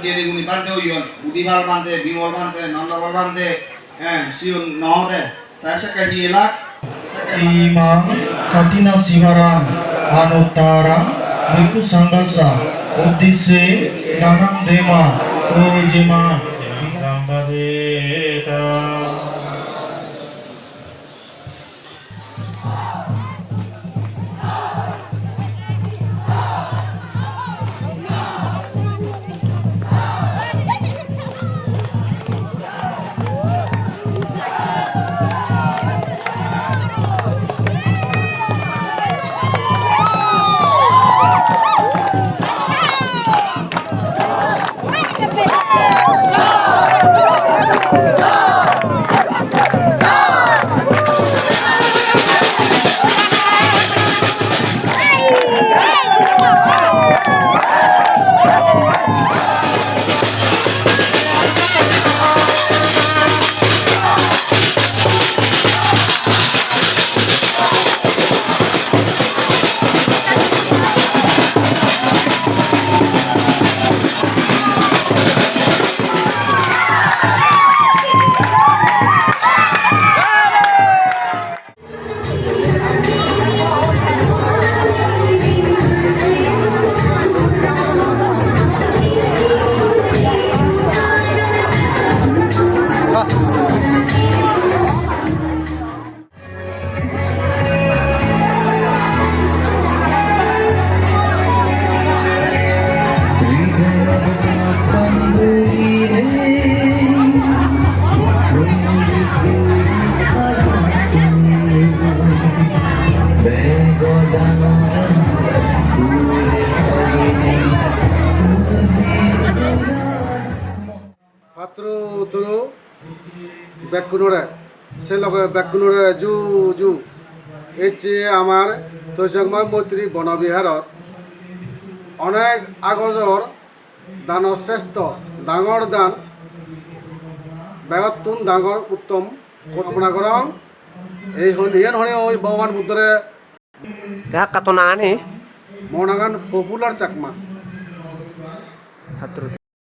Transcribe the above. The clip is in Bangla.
কেরি গুনি পান্তে হইয়ন উদিভাল পান্তে Bimal পান্তে নন্দবল পান্তে সিউন নহতে তাইসা কাহিয়েলা Imam Katina Sivaram Anutara Miku Sanggasa Udise Nanam Dema Ojima Sambadeta পাত্র তরু ব্যাকুনরে সে লগে ব্যাকুনরে জু জু এই যে আমার তৈজগমা মৈত্রী বনবিহারত অনেক আগজর দান শ্রেষ্ঠ ডাঙর দান বেগতুন ডাঙর উত্তম কল্পনা করং এই হনিয়ান হনি ওই ভগবান বুদ্ধরে দেখা কাতনা আনে মনাগান পপুলার চাকমা ছাত্র